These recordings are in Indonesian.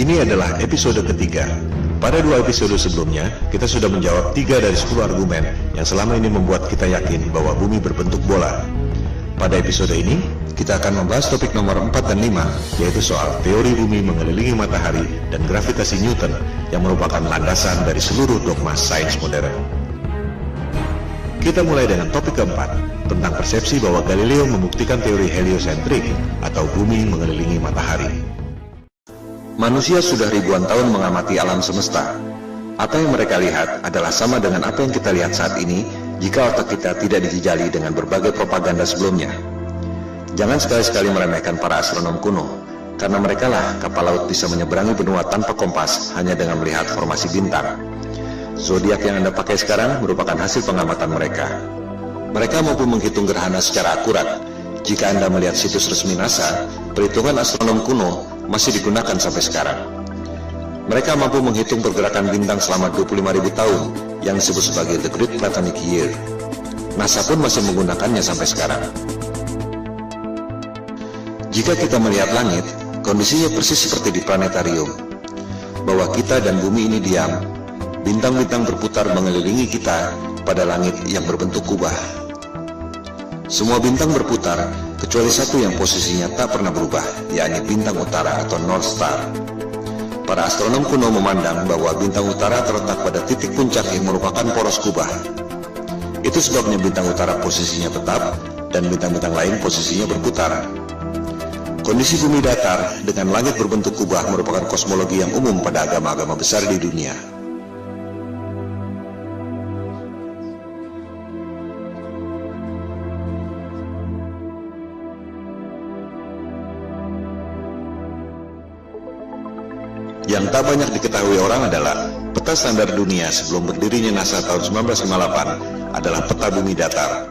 Ini adalah episode ketiga. Pada 2 episode sebelumnya, kita sudah menjawab 3 dari 10 argumen yang selama ini membuat kita yakin bahwa bumi berbentuk bola. Pada episode ini, kita akan membahas topik nomor 4 dan 5, yaitu soal teori bumi mengelilingi matahari dan gravitasi Newton yang merupakan landasan dari seluruh dogma sains modern. Kita mulai dengan topik keempat, tentang persepsi bahwa Galileo membuktikan teori heliosentrik atau bumi mengelilingi matahari. Manusia sudah ribuan tahun mengamati alam semesta. Apa yang mereka lihat adalah sama dengan apa yang kita lihat saat ini jika otak kita tidak dijejali dengan berbagai propaganda sebelumnya. Jangan sekali-sekali meremehkan para astronom kuno, karena merekalah kapal laut bisa menyeberangi benua tanpa kompas hanya dengan melihat formasi bintang. Zodiak yang Anda pakai sekarang merupakan hasil pengamatan mereka. Mereka mampu menghitung gerhana secara akurat. Jika Anda melihat situs resmi NASA, perhitungan astronom kuno masih digunakan sampai sekarang. Mereka mampu menghitung pergerakan bintang selama 25.000 tahun yang disebut sebagai The Great Platonic Year. NASA pun masih menggunakannya sampai sekarang. Jika kita melihat langit, kondisinya persis seperti di planetarium, bahwa kita dan bumi ini diam. Bintang-bintang berputar mengelilingi kita pada langit yang berbentuk kubah. Semua bintang berputar, kecuali satu yang posisinya tak pernah berubah, yakni bintang utara atau North Star. Para astronom kuno memandang bahwa bintang utara terletak pada titik puncak yang merupakan poros kubah. Itu sebabnya bintang utara posisinya tetap, dan bintang-bintang lain posisinya berputar. Kondisi bumi datar dengan langit berbentuk kubah merupakan kosmologi yang umum pada agama-agama besar di dunia. Yang tak banyak diketahui orang adalah peta standar dunia sebelum berdirinya NASA tahun 1958 adalah peta bumi datar.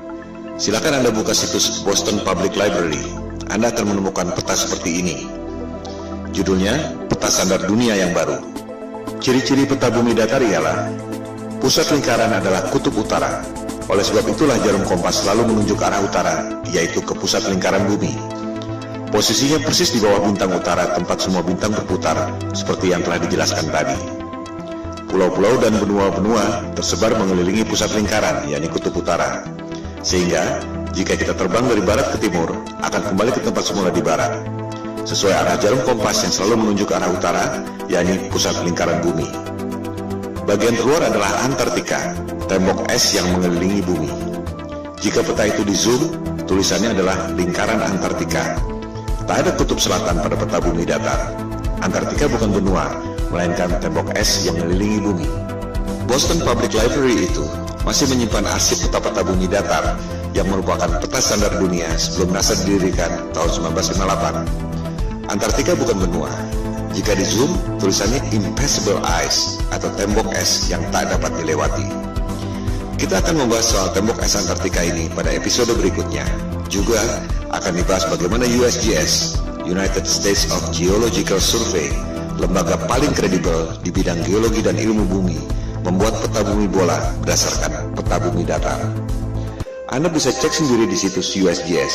Silakan Anda buka situs Boston Public Library. Anda akan menemukan peta seperti ini. Judulnya, Peta Standar Dunia yang Baru. Ciri-ciri peta bumi datar ialah pusat lingkaran adalah kutub utara. Oleh sebab itulah jarum kompas selalu menunjuk arah utara, yaitu ke pusat lingkaran bumi. Posisinya persis di bawah bintang utara tempat semua bintang berputar, seperti yang telah dijelaskan tadi. Pulau-pulau dan benua-benua tersebar mengelilingi pusat lingkaran, yakni kutub utara. Sehingga, jika kita terbang dari barat ke timur, akan kembali ke tempat semula di barat, sesuai arah jarum kompas yang selalu menunjuk arah utara, yakni pusat lingkaran bumi. Bagian terluar adalah Antartika, tembok es yang mengelilingi bumi. Jika peta itu di zoom, tulisannya adalah lingkaran Antartika. Tak ada kutub selatan pada peta bumi datar. Antartika bukan benua, melainkan tembok es yang mengelilingi bumi. Boston Public Library itu masih menyimpan arsip peta-peta bumi datar yang merupakan peta standar dunia sebelum NASA didirikan tahun 1958. Antartika bukan benua. Jika di zoom, tulisannya Impassable Ice atau tembok es yang tak dapat dilewati. Kita akan membahas soal tembok es Antartika ini pada episode berikutnya. Juga akan dibahas bagaimana USGS, United States of Geological Survey, lembaga paling kredibel di bidang geologi dan ilmu bumi, membuat peta bumi bola berdasarkan peta bumi datar. Anda bisa cek sendiri di situs USGS.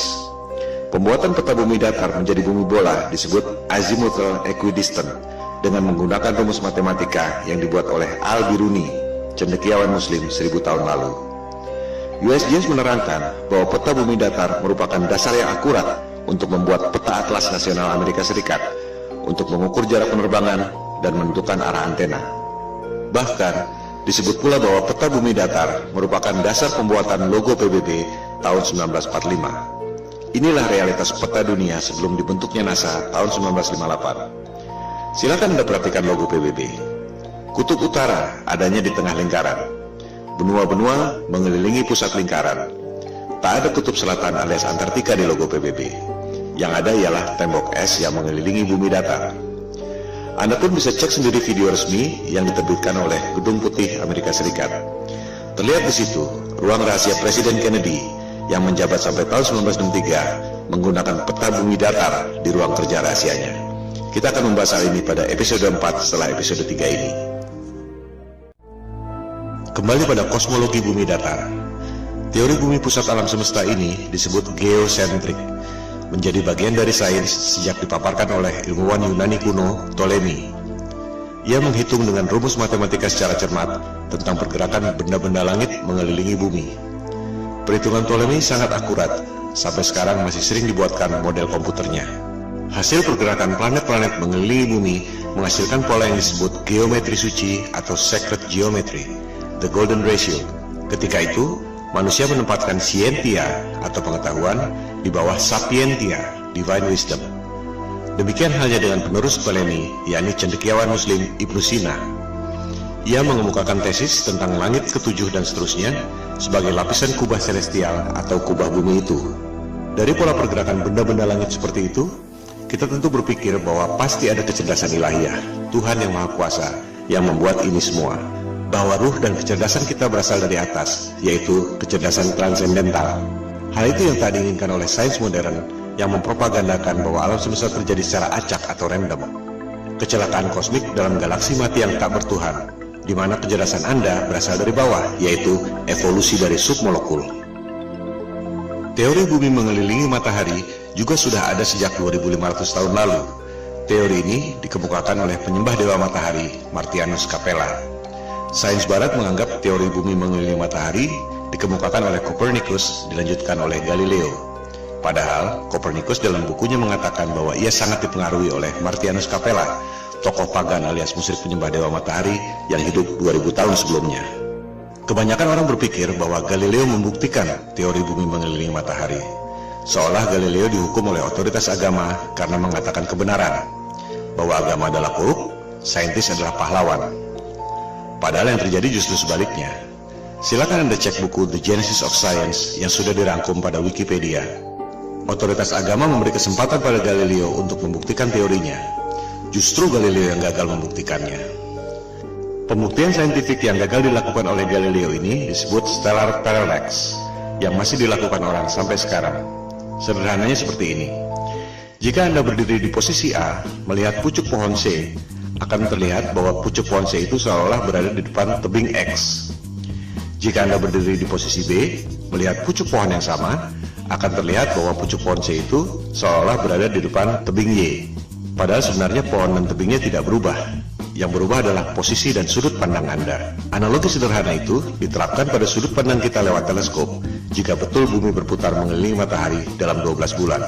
Pembuatan peta bumi datar menjadi bumi bola disebut azimuthal equidistant dengan menggunakan rumus matematika yang dibuat oleh Al-Biruni, cendekiawan Muslim 1000 tahun lalu. USGS menerangkan bahwa peta bumi datar merupakan dasar yang akurat untuk membuat peta atlas nasional Amerika Serikat untuk mengukur jarak penerbangan dan menentukan arah antena. Bahkan, disebut pula bahwa peta bumi datar merupakan dasar pembuatan logo PBB tahun 1945. Inilah realitas peta dunia sebelum dibentuknya NASA tahun 1958. Silakan Anda perhatikan logo PBB. Kutub utara adanya di tengah lingkaran. Benua-benua mengelilingi pusat lingkaran. Tak ada kutub selatan alias Antartika di logo PBB. Yang ada ialah tembok es yang mengelilingi bumi datar. Anda pun bisa cek sendiri video resmi yang diterbitkan oleh Gedung Putih Amerika Serikat. Terlihat di situ ruang rahasia Presiden Kennedy yang menjabat sampai tahun 1963 menggunakan peta bumi datar di ruang kerja rahasianya. Kita akan membahas hal ini pada episode 4 setelah episode 3 ini. Kembali pada kosmologi bumi datar. Teori bumi pusat alam semesta ini disebut geosentrik, menjadi bagian dari sains sejak dipaparkan oleh ilmuwan Yunani kuno Ptolemy Ia menghitung dengan rumus matematika secara cermat tentang pergerakan benda-benda langit mengelilingi bumi. Perhitungan Ptolemei sangat akurat, sampai sekarang masih sering dibuatkan model komputernya. Hasil pergerakan planet-planet mengelilingi bumi menghasilkan pola yang disebut geometri suci atau sacred geometry, the golden ratio. Ketika itu, manusia menempatkan scientia atau pengetahuan di bawah sapientia, divine wisdom. Demikian halnya dengan penerus Ptolemei, yakni cendekiawan Muslim Ibnu Sina. Ia mengemukakan tesis tentang langit ketujuh dan seterusnya sebagai lapisan kubah celestial atau kubah bumi itu. Dari pola pergerakan benda-benda langit seperti itu, kita tentu berpikir bahwa pasti ada kecerdasan ilahiyah, Tuhan yang Maha Kuasa, yang membuat ini semua. Bahwa ruh dan kecerdasan kita berasal dari atas, yaitu kecerdasan transendental. Hal itu yang tak diinginkan oleh sains modern yang mempropagandakan bahwa alam semesta terjadi secara acak atau random. Kecelakaan kosmik dalam galaksi mati yang tak bertuhan, di mana kecerdasan Anda berasal dari bawah, yaitu evolusi dari submolekul. Teori bumi mengelilingi matahari juga sudah ada sejak 2500 tahun lalu. Teori ini dikemukakan oleh penyembah dewa matahari, Martianus Capella. Sains barat menganggap teori bumi mengelilingi matahari dikemukakan oleh Copernicus, dilanjutkan oleh Galileo. Padahal Copernicus dalam bukunya mengatakan bahwa ia sangat dipengaruhi oleh Martianus Capella, tokoh pagan alias musyrik penyembah dewa matahari yang hidup 2000 tahun sebelumnya. Kebanyakan orang berpikir bahwa Galileo membuktikan teori bumi mengelilingi matahari, seolah Galileo dihukum oleh otoritas agama karena mengatakan kebenaran, bahwa agama adalah korup, saintis adalah pahlawan. Padahal yang terjadi justru sebaliknya. Silakan Anda cek buku The Genesis of Science yang sudah dirangkum pada Wikipedia. Otoritas agama memberi kesempatan pada Galileo untuk membuktikan teorinya. Justru Galileo yang gagal membuktikannya. Pembuktian saintifik yang gagal dilakukan oleh Galileo ini disebut stellar parallax, yang masih dilakukan orang sampai sekarang. Sederhananya seperti ini. Jika Anda berdiri di posisi A, melihat pucuk pohon C, akan terlihat bahwa pucuk pohon C itu seolah berada di depan tebing X. Jika Anda berdiri di posisi B, melihat pucuk pohon yang sama, akan terlihat bahwa pucuk pohon C itu seolah berada di depan tebing Y. Padahal sebenarnya pohon dan tebingnya tidak berubah. Yang berubah adalah posisi dan sudut pandang Anda. Analogi sederhana itu diterapkan pada sudut pandang kita lewat teleskop, jika betul bumi berputar mengelilingi matahari dalam 12 bulan.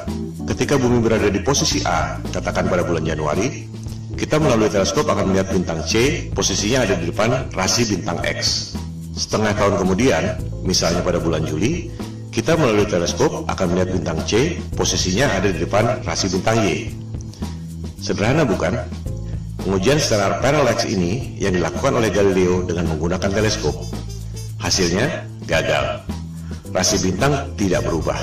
Ketika bumi berada di posisi A, katakan pada bulan Januari, kita melalui teleskop akan melihat bintang C, posisinya ada di depan rasi bintang X. Setengah tahun kemudian, misalnya pada bulan Juli, kita melalui teleskop akan melihat bintang C, posisinya ada di depan rasi bintang Y. Sederhana bukan? Pengujian stellar parallax ini yang dilakukan oleh Galileo dengan menggunakan teleskop. Hasilnya gagal. Rasi bintang tidak berubah.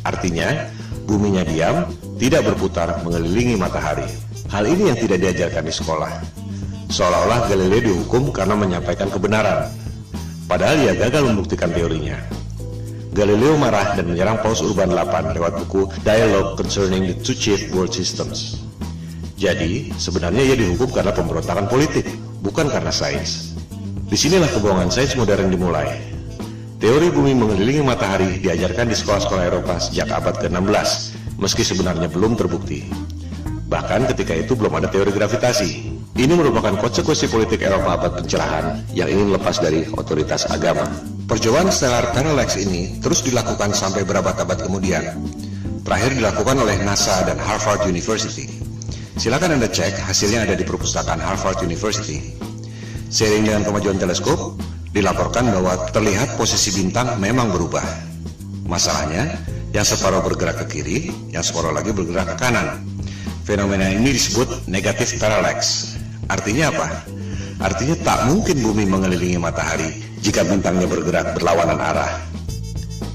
Artinya, buminya diam, tidak berputar mengelilingi matahari. Hal ini yang tidak diajarkan di sekolah. Seolah-olah Galileo dihukum karena menyampaikan kebenaran. Padahal ia gagal membuktikan teorinya. Galileo marah dan menyerang Paus Urban VIII lewat buku Dialogue Concerning the Two Chief World Systems. Jadi, sebenarnya ia dihukum karena pemberontakan politik, bukan karena sains. Disinilah kebohongan sains modern dimulai. Teori bumi mengelilingi matahari diajarkan di sekolah-sekolah Eropa sejak abad ke-16, meski sebenarnya belum terbukti. Bahkan ketika itu belum ada teori gravitasi. Ini merupakan konsekuensi politik Eropa abad pencerahan yang ingin lepas dari otoritas agama. Percobaan stellar parallax ini terus dilakukan sampai berabad-abad kemudian. Terakhir dilakukan oleh NASA dan Harvard University. Silakan Anda cek, hasilnya ada di perpustakaan Harvard University. Seiring dengan kemajuan teleskop, dilaporkan bahwa terlihat posisi bintang memang berubah. Masalahnya, yang separuh bergerak ke kiri, yang separuh lagi bergerak ke kanan. Fenomena ini disebut negative parallax. Artinya apa? Artinya tak mungkin bumi mengelilingi matahari jika bintangnya bergerak berlawanan arah.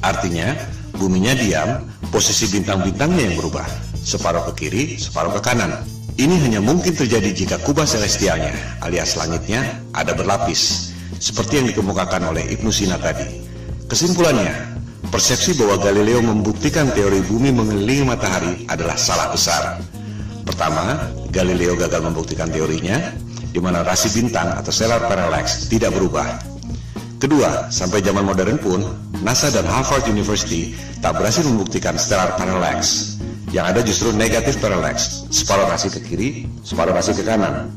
Artinya, buminya diam, posisi bintang-bintangnya yang berubah. Separuh ke kiri, separuh ke kanan. Ini hanya mungkin terjadi jika kubah celestialnya, alias langitnya, ada berlapis, seperti yang dikemukakan oleh Ibnu Sina tadi. Kesimpulannya, persepsi bahwa Galileo membuktikan teori bumi mengelilingi matahari adalah salah besar. Pertama, Galileo gagal membuktikan teorinya, di mana rasi bintang atau stellar parallax tidak berubah. Kedua, sampai zaman modern pun, NASA dan Harvard University tak berhasil membuktikan stellar parallax. Yang ada justru negatif parallax, separuh rasi ke kiri, separuh rasi ke kanan.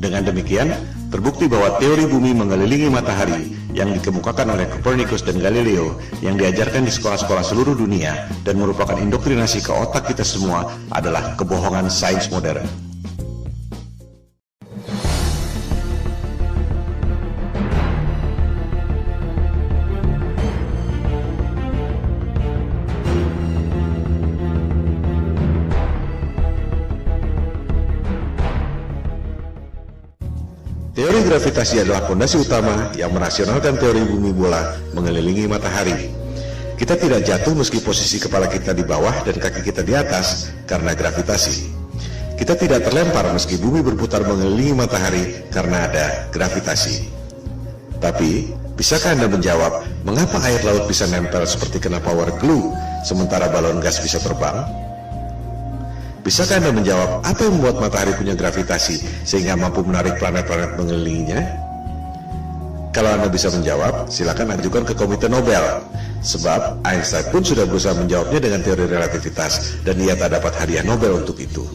Dengan demikian, terbukti bahwa teori bumi mengelilingi matahari yang dikemukakan oleh Copernicus dan Galileo yang diajarkan di sekolah-sekolah seluruh dunia dan merupakan indoktrinasi ke otak kita semua adalah kebohongan sains modern. Teori gravitasi adalah fondasi utama yang merasionalkan teori bumi bola mengelilingi matahari. Kita tidak jatuh meski posisi kepala kita di bawah dan kaki kita di atas karena gravitasi. Kita tidak terlempar meski bumi berputar mengelilingi matahari karena ada gravitasi. Tapi, bisakah Anda menjawab mengapa air laut bisa nempel seperti kena power glue sementara balon gas bisa terbang? Bisakah Anda menjawab apa yang membuat matahari punya gravitasi sehingga mampu menarik planet-planet mengelilinginya? Kalau Anda bisa menjawab, silakan ajukan ke Komite Nobel. Sebab Einstein pun sudah berusaha menjawabnya dengan teori relativitas dan ia tak dapat hadiah Nobel untuk itu.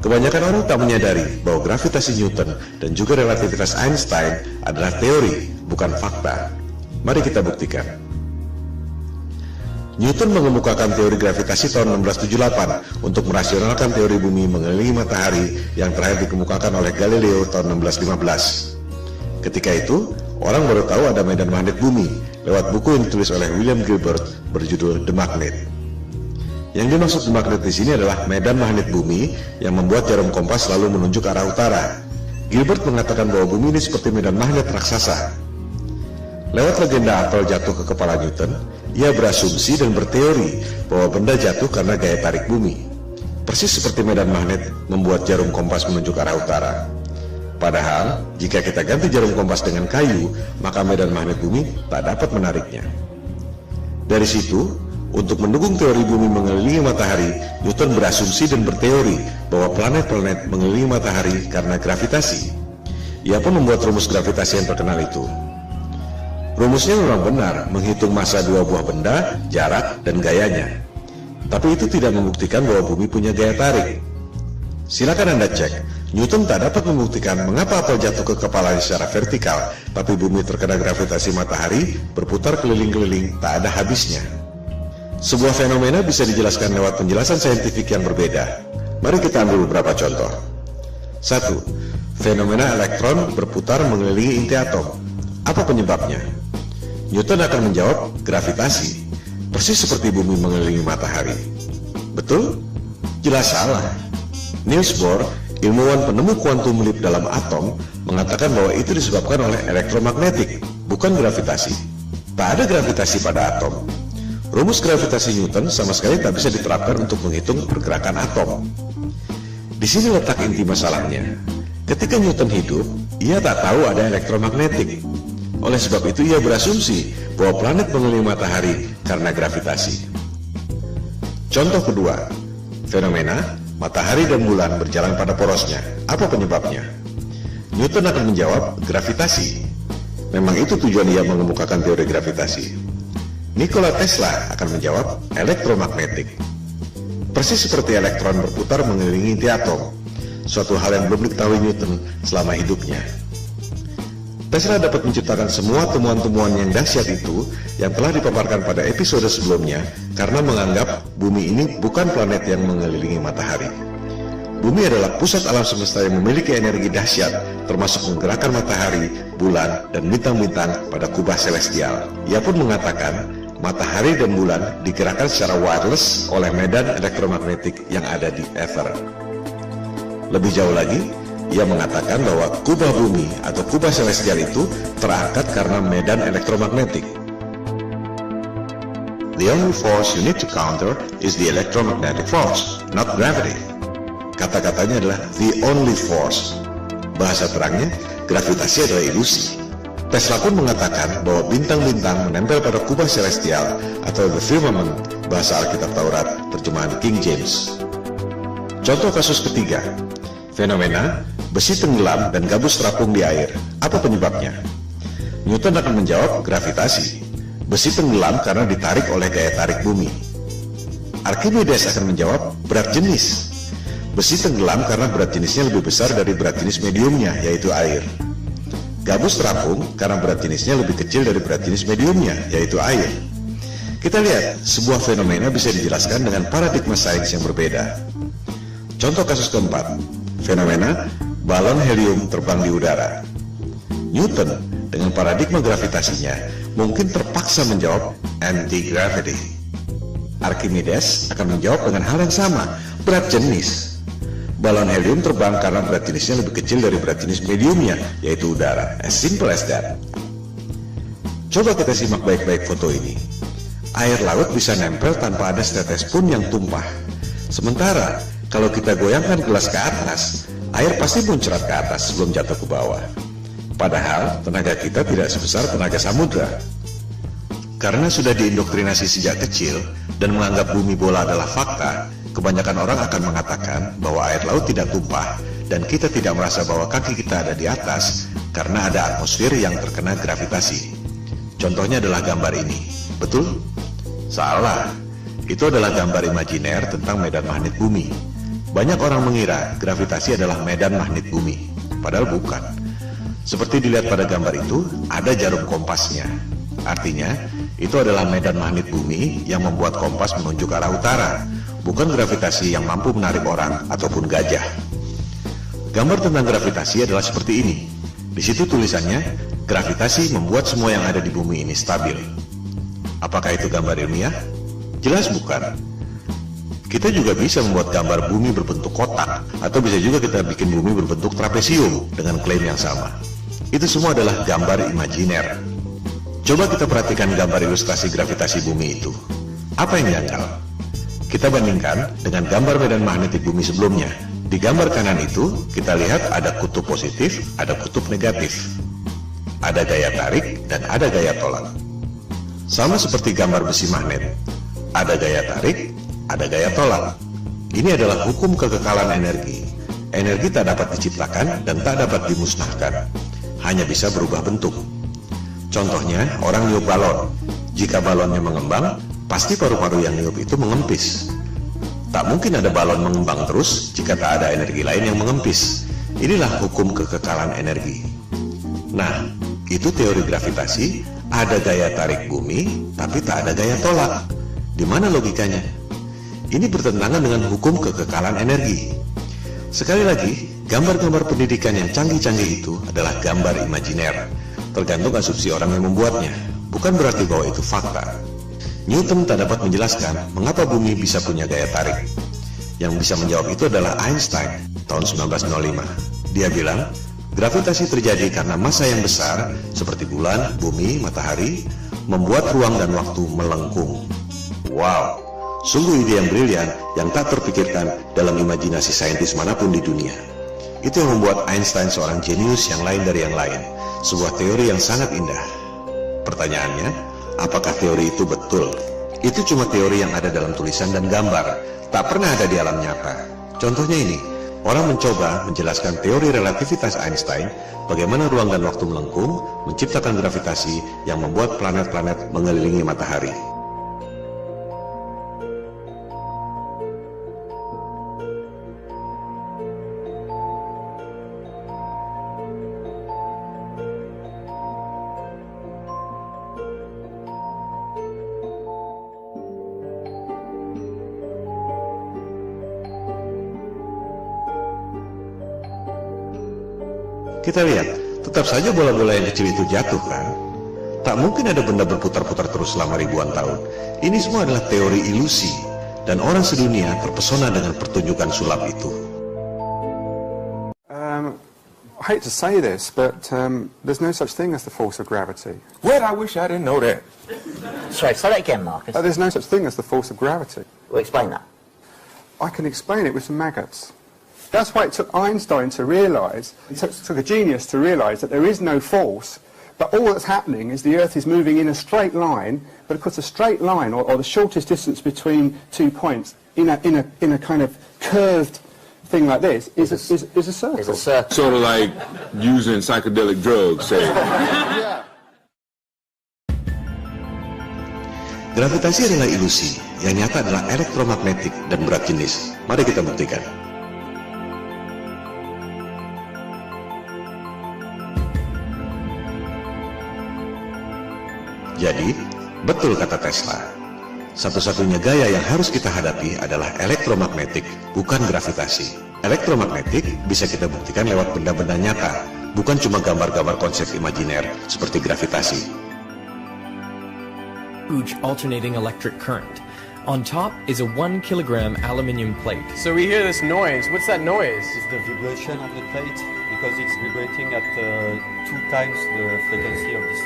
Kebanyakan orang tak menyadari bahwa gravitasi Newton dan juga relativitas Einstein adalah teori, bukan fakta. Mari kita buktikan. Newton mengemukakan teori gravitasi tahun 1678 untuk merasionalkan teori bumi mengelilingi matahari yang terakhir dikemukakan oleh Galileo tahun 1615. Ketika itu, orang baru tahu ada medan magnet bumi lewat buku yang ditulis oleh William Gilbert berjudul The Magnet. Yang dimaksud The Magnet di sini adalah medan magnet bumi yang membuat jarum kompas selalu menunjuk ke arah utara. Gilbert mengatakan bahwa bumi ini seperti medan magnet raksasa. Lewat legenda apel jatuh ke kepala Newton, ia berasumsi dan berteori bahwa benda jatuh karena gaya tarik bumi. Persis seperti medan magnet membuat jarum kompas menunjuk arah utara. Padahal, jika kita ganti jarum kompas dengan kayu, maka medan magnet bumi tak dapat menariknya. Dari situ, untuk mendukung teori bumi mengelilingi matahari, Newton berasumsi dan berteori bahwa planet-planet mengelilingi matahari karena gravitasi. Ia pun membuat rumus gravitasi yang terkenal itu. Rumusnya memang benar, menghitung massa dua buah benda, jarak, dan gayanya. Tapi itu tidak membuktikan bahwa bumi punya gaya tarik. Silakan Anda cek, Newton tak dapat membuktikan mengapa apel jatuh ke kepalanya secara vertikal, tapi bumi terkena gravitasi matahari, berputar keliling-keliling, tak ada habisnya. Sebuah fenomena bisa dijelaskan lewat penjelasan saintifik yang berbeda. Mari kita ambil beberapa contoh. 1. Fenomena elektron berputar mengelilingi inti atom. Apa penyebabnya? Newton akan menjawab gravitasi, persis seperti bumi mengelilingi matahari. Betul? Jelas salah. Niels Bohr, ilmuwan penemu kuantum leap dalam atom, mengatakan bahwa itu disebabkan oleh elektromagnetik, bukan gravitasi. Tak ada gravitasi pada atom. Rumus gravitasi Newton sama sekali tak bisa diterapkan untuk menghitung pergerakan atom. Di sini letak inti masalahnya. Ketika Newton hidup, ia tak tahu ada elektromagnetik. Oleh sebab itu ia berasumsi bahwa planet mengelilingi matahari karena gravitasi. Contoh kedua, fenomena matahari dan bulan berjalan pada porosnya. Apa penyebabnya? Newton akan menjawab gravitasi. Memang itu tujuan ia mengemukakan teori gravitasi. Nikola Tesla akan menjawab elektromagnetik. Persis seperti elektron berputar mengelilingi inti atom, suatu hal yang belum diketahui Newton selama hidupnya. Tesla dapat menciptakan semua temuan-temuan yang dahsyat itu yang telah dipaparkan pada episode sebelumnya karena menganggap bumi ini bukan planet yang mengelilingi matahari. Bumi adalah pusat alam semesta yang memiliki energi dahsyat, termasuk menggerakkan matahari, bulan, dan bintang-bintang pada kubah celestial. Ia pun mengatakan matahari dan bulan digerakkan secara wireless oleh medan elektromagnetik yang ada di ether. Lebih jauh lagi, ia mengatakan bahwa kubah bumi atau kubah celestial itu terangkat karena medan elektromagnetik. The only force you need to counter is the electromagnetic force, not gravity. Kata-katanya adalah the only force. Bahasa terangnya, gravitasi adalah ilusi. Tesla pun mengatakan bahwa bintang-bintang menempel pada kubah celestial atau the firmament, bahasa Alkitab Taurat, terjemahan King James. Contoh kasus ketiga, fenomena besi tenggelam dan gabus terapung di air. Apa penyebabnya? Newton akan menjawab gravitasi. Besi tenggelam karena ditarik oleh gaya tarik bumi. Archimedes akan menjawab berat jenis. Besi tenggelam karena berat jenisnya lebih besar dari berat jenis mediumnya, yaitu air. Gabus terapung karena berat jenisnya lebih kecil dari berat jenis mediumnya, yaitu air. Kita lihat, sebuah fenomena bisa dijelaskan dengan paradigma sains yang berbeda. Contoh kasus keempat, fenomena balon helium terbang di udara. Newton dengan paradigma gravitasinya mungkin terpaksa menjawab anti-gravity. Archimedes akan menjawab dengan hal yang sama, berat jenis. Balon helium terbang karena berat jenisnya lebih kecil dari berat jenis mediumnya, yaitu udara. As simple as that. Coba kita simak baik-baik foto ini. Air laut bisa nempel tanpa ada setetes pun yang tumpah. Sementara, kalau kita goyangkan gelas ke atas, air pasti muncrat ke atas sebelum jatuh ke bawah. Padahal, tenaga kita tidak sebesar tenaga samudra. Karena sudah diindoktrinasi sejak kecil dan menganggap bumi bola adalah fakta, kebanyakan orang akan mengatakan bahwa air laut tidak tumpah dan kita tidak merasa bahwa kaki kita ada di atas karena ada atmosfer yang terkena gravitasi. Contohnya adalah gambar ini. Betul? Salah. Itu adalah gambar imajiner tentang medan magnet bumi. Banyak orang mengira gravitasi adalah medan magnet bumi, padahal bukan. Seperti dilihat pada gambar itu, ada jarum kompasnya. Artinya, itu adalah medan magnet bumi yang membuat kompas menunjuk arah utara, bukan gravitasi yang mampu menarik orang ataupun gajah. Gambar tentang gravitasi adalah seperti ini. Di situ tulisannya, gravitasi membuat semua yang ada di bumi ini stabil. Apakah itu gambar ilmiah? Jelas bukan. Kita juga bisa membuat gambar bumi berbentuk kotak, atau bisa juga kita bikin bumi berbentuk trapesium dengan klaim yang sama. Itu semua adalah gambar imajiner. Coba kita perhatikan gambar ilustrasi gravitasi bumi itu. Apa yang janggal? Kita bandingkan dengan gambar medan magnetik bumi sebelumnya. Di gambar kanan itu, kita lihat ada kutub positif, ada kutub negatif. Ada gaya tarik, dan ada gaya tolak. Sama seperti gambar besi magnet. Ada gaya tarik, ada gaya tolak. Ini adalah hukum kekekalan energi. Energi tak dapat diciptakan dan tak dapat dimusnahkan. Hanya bisa berubah bentuk. Contohnya, orang niup balon. Jika balonnya mengembang, pasti paru-paru yang niup itu mengempis. Tak mungkin ada balon mengembang terus jika tak ada energi lain yang mengempis. Inilah hukum kekekalan energi. Nah, itu teori gravitasi. Ada gaya tarik bumi, tapi tak ada gaya tolak. Di mana logikanya? Ini bertentangan dengan hukum kekekalan energi. Sekali lagi, gambar-gambar pendidikan yang canggih-canggih itu adalah gambar imajiner. Tergantung asumsi orang yang membuatnya. Bukan berarti bahwa itu fakta. Newton tak dapat menjelaskan mengapa bumi bisa punya gaya tarik. Yang bisa menjawab itu adalah Einstein tahun 1905. Dia bilang, gravitasi terjadi karena massa yang besar seperti bulan, bumi, matahari membuat ruang dan waktu melengkung. Wow, sungguh ide yang brilian yang tak terpikirkan dalam imajinasi saintis manapun di dunia. Itu yang membuat Einstein seorang jenius yang lain dari yang lain. Sebuah teori yang sangat indah. Pertanyaannya, apakah teori itu betul? Itu cuma teori yang ada dalam tulisan dan gambar, tak pernah ada di alam nyata. Contohnya ini. Orang mencoba menjelaskan teori relativitas Einstein, bagaimana ruang dan waktu melengkung, menciptakan gravitasi yang membuat planet-planet mengelilingi matahari. Kita lihat, tetap saja bola-bola yang kecil itu jatuh kan? Tak mungkin ada benda berputar-putar terus selama ribuan tahun. Ini semua adalah teori ilusi, dan orang sedunia terpesona dengan pertunjukan sulap itu. I hate to say this, but there's no such thing as the force of gravity. Well, I wish I didn't know that. Sorry, say that again, Marcus. There's no such thing as the force of gravity. Well, explain that. I can explain it with some maggots. That's why it took Einstein to realise, it took a genius to realise that there is no force, but all that's happening is the Earth is moving in a straight line, but of course a straight line, or the shortest distance between 2 points, in a kind of curved thing like this, is a circle. It's a circle. Sort of like using psychedelic drugs, say. Gravitasi adalah ilusi, yang nyata adalah elektromagnetik dan berat jenis. Mari kita buktikan. Jadi, betul kata Tesla. Satu-satunya gaya yang harus kita hadapi adalah elektromagnetik, bukan gravitasi. Elektromagnetik bisa kita buktikan lewat benda-benda nyata, bukan cuma gambar-gambar konsep imajiner seperti gravitasi. Huge alternating electric current. On top is a 1 kilogram aluminium plate. So we hear this noise. What's that noise? It's the vibration of the plate because it's vibrating at 2 times the frequency of this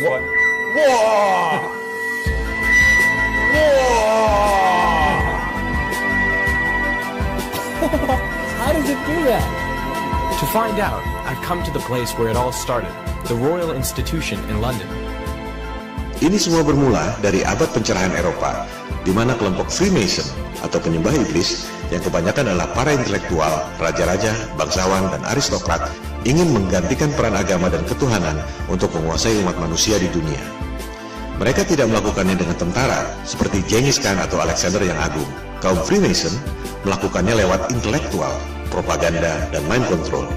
one. Whoa! How does it do that? To find out, I've come to the place where it all started, the Royal Institution in London. Ini semua bermula dari abad pencerahan Eropa, di mana kelompok Freemason atau penyembah iblis yang kebanyakan adalah para intelektual, raja-raja, bangsawan, dan aristokrat ingin menggantikan peran agama dan ketuhanan untuk menguasai umat manusia di dunia. Mereka tidak melakukannya dengan tentara seperti Genghis Khan atau Alexander yang Agung. Kaum Freemason melakukannya lewat intelektual, propaganda, dan mind control.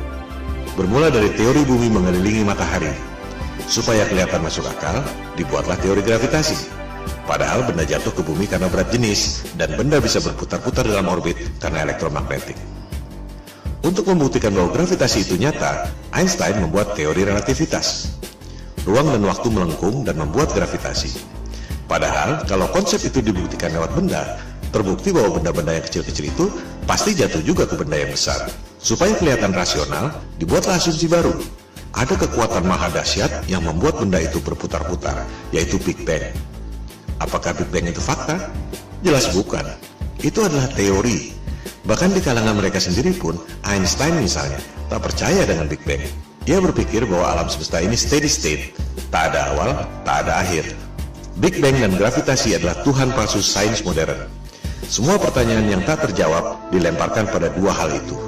Bermula dari teori bumi mengelilingi matahari. Supaya kelihatan masuk akal, dibuatlah teori gravitasi. Padahal benda jatuh ke bumi karena berat jenis, dan benda bisa berputar-putar dalam orbit karena elektromagnetik. Untuk membuktikan bahwa gravitasi itu nyata, Einstein membuat teori relativitas. Ruang dan waktu melengkung dan membuat gravitasi. Padahal, kalau konsep itu dibuktikan lewat benda, terbukti bahwa benda-benda yang kecil-kecil itu pasti jatuh juga ke benda yang besar. Supaya kelihatan rasional, dibuatlah asumsi baru. Ada kekuatan maha dahsyat yang membuat benda itu berputar-putar, yaitu Big Bang. Apakah Big Bang itu fakta? Jelas bukan. Itu adalah teori. Bahkan di kalangan mereka sendiri pun, Einstein misalnya, tak percaya dengan Big Bang. Ia berpikir bahwa alam semesta ini steady state, tak ada awal, tak ada akhir. Big Bang dan gravitasi adalah Tuhan palsu sains modern. Semua pertanyaan yang tak terjawab dilemparkan pada dua hal itu.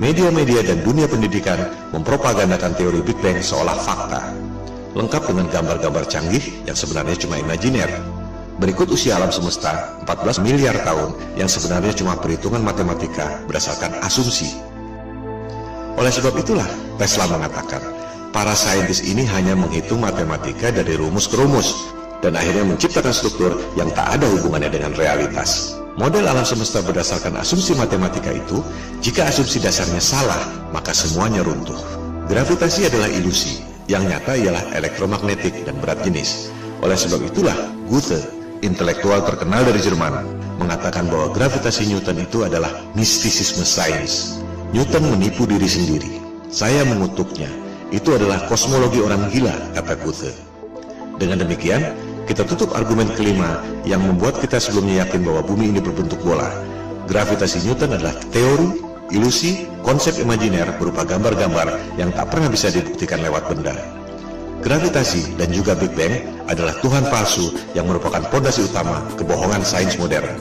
Media-media dan dunia pendidikan mempropagandakan teori Big Bang seolah fakta, lengkap dengan gambar-gambar canggih yang sebenarnya cuma imajiner. Berikut usia alam semesta 14 miliar tahun yang sebenarnya cuma perhitungan matematika berdasarkan asumsi. Oleh sebab itulah Tesla mengatakan, para saintis ini hanya menghitung matematika dari rumus ke rumus, dan akhirnya menciptakan struktur yang tak ada hubungannya dengan realitas. Model alam semesta berdasarkan asumsi matematika itu, jika asumsi dasarnya salah, maka semuanya runtuh. Gravitasi adalah ilusi, yang nyata ialah elektromagnetik dan berat jenis. Oleh sebab itulah, Goethe, intelektual terkenal dari Jerman, mengatakan bahwa gravitasi Newton itu adalah mistisisme sains. Newton menipu diri sendiri. Saya mengutuknya. Itu adalah kosmologi orang gila, kata Goethe. Dengan demikian, kita tutup argumen kelima yang membuat kita sebelumnya yakin bahwa bumi ini berbentuk bola. Gravitasi Newton adalah teori, ilusi, konsep imajiner berupa gambar-gambar yang tak pernah bisa dibuktikan lewat benda. Gravitasi dan juga Big Bang adalah Tuhan palsu yang merupakan fondasi utama kebohongan sains modern.